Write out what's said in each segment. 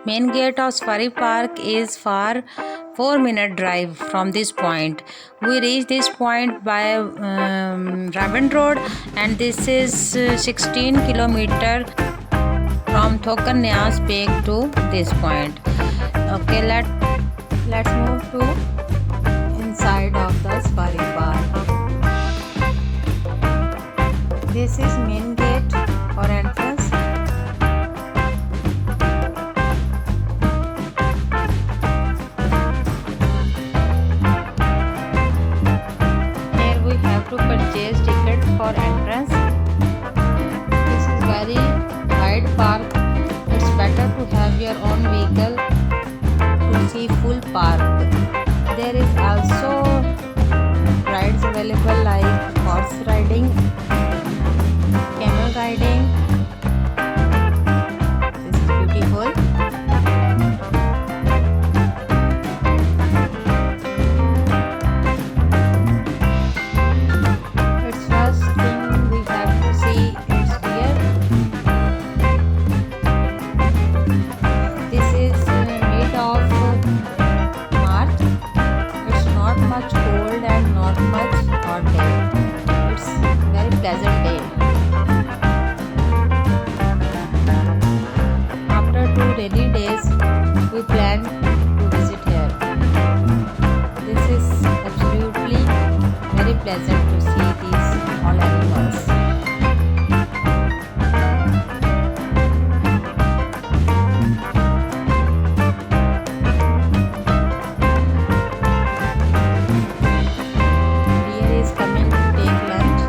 Main gate of Safari Park is far 4-minute drive from this point. We reach this point by Ravan Road, and this is 16 kilometer from Thokan Nyas Peak to this point. Okay, let's move to inside of the Safari Park. This is main gate or entrance. Here we have to purchase ticket for entrance. This is very wide park. It's better to have your own vehicle to see full park. There is also rides available like horse riding, camel riding. This is beautiful. Its first thing we have to see is deer. This is mid of March. It's not much cold and not much hot day. It's very pleasant day. After 2 rainy days, we plan to visit here. This is absolutely very pleasant to see these all animals. Deer is coming to take lunch.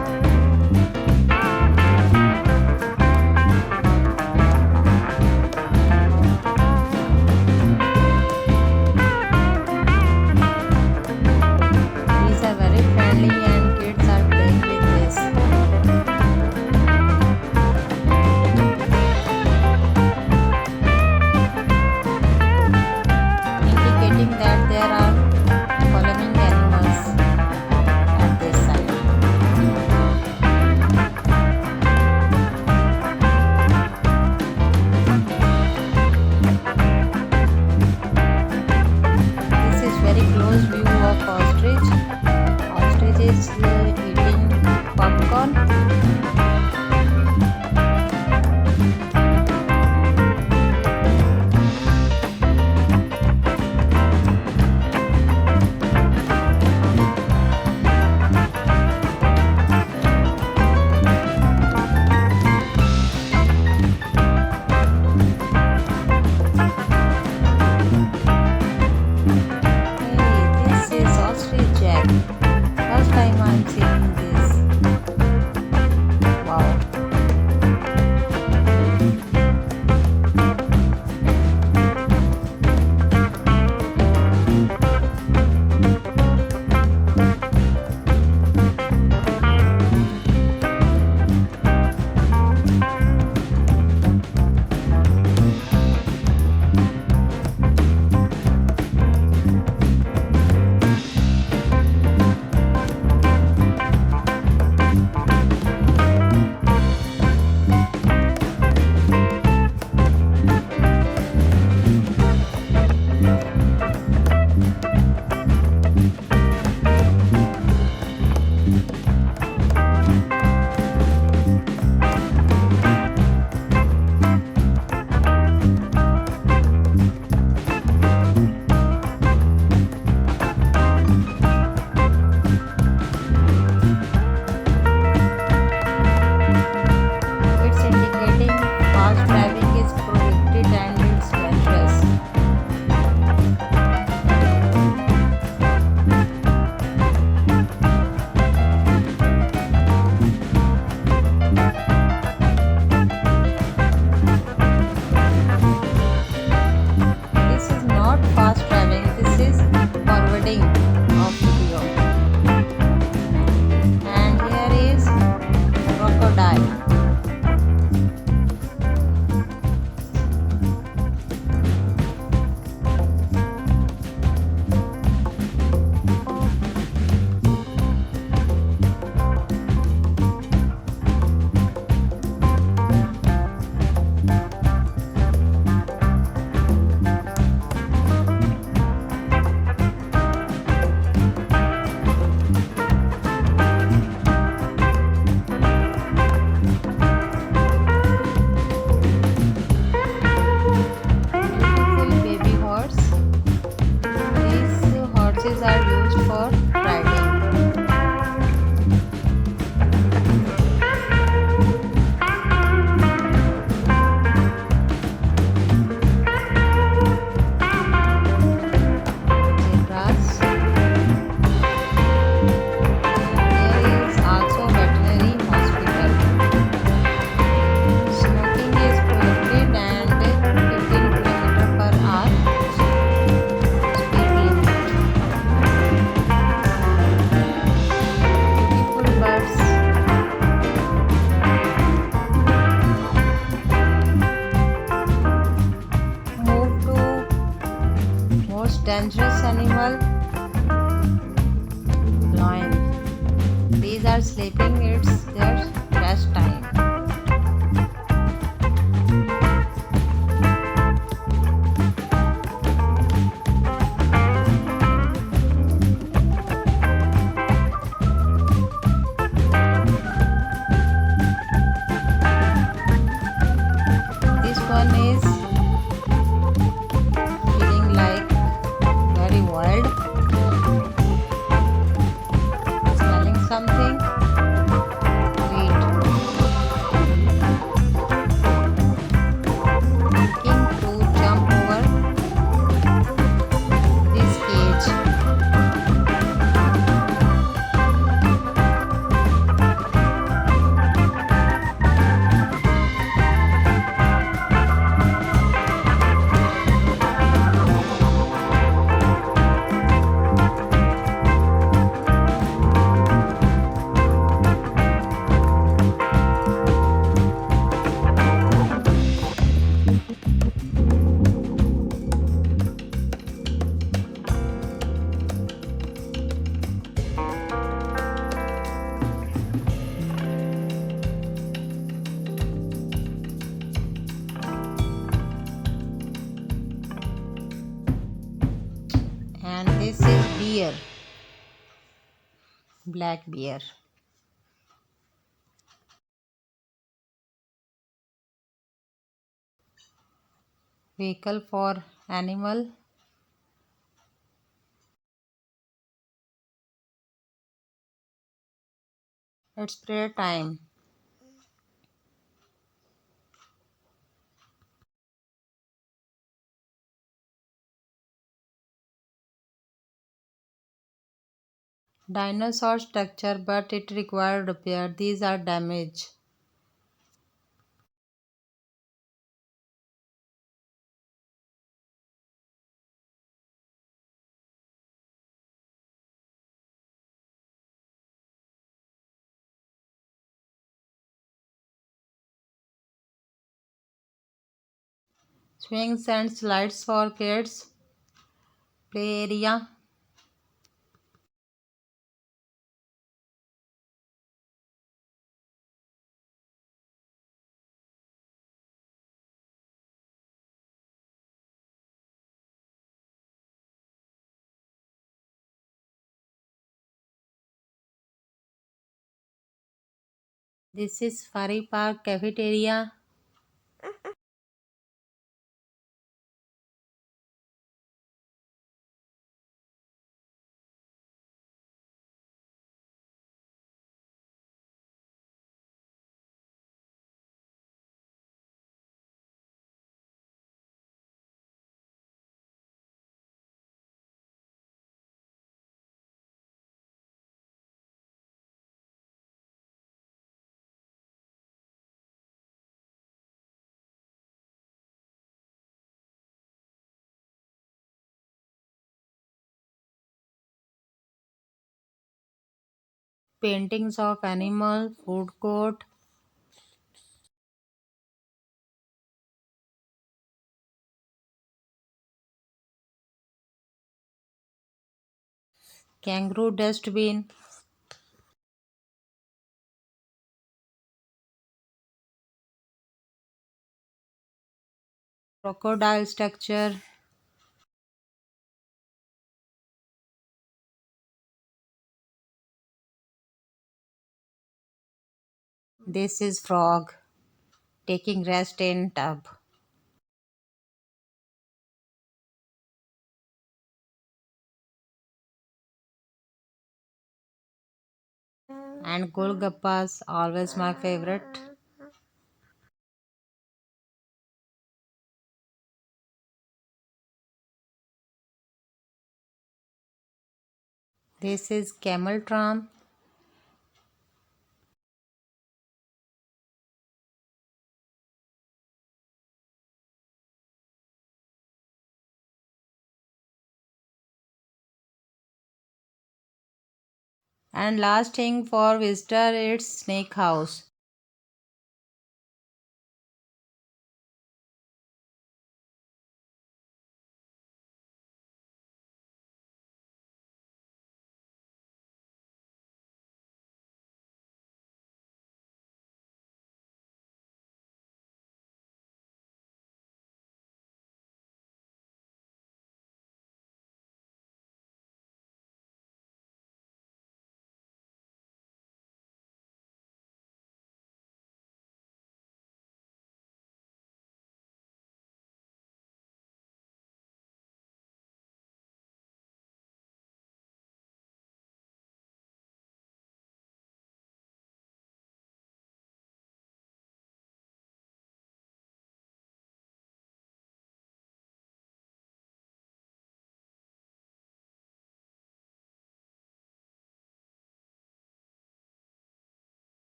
dangerous animal, lion. These are sleeping, it's their rest time. This one is feeling like very wild, smelling something. Wait, thinking to jump over this cage. And this is bear, black bear. Vehicle for animal. It's prayer time. Dinosaur structure, but it required repair. These are damaged. Swings and slides for kids. Play area. This is Safari Park cafeteria. Paintings of animal. Food court. Kangaroo dustbin. Crocodile structure. This is frog taking rest in tub. And golgappas, always my favorite. This is camel tram. And last thing for visitor, it's snake house.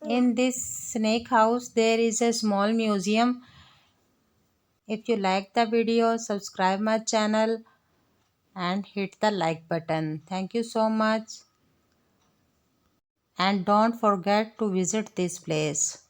In this snake house, there is a small museum. If you like the video, subscribe my channel and hit the like button. Thank you so much. And don't forget to visit this place.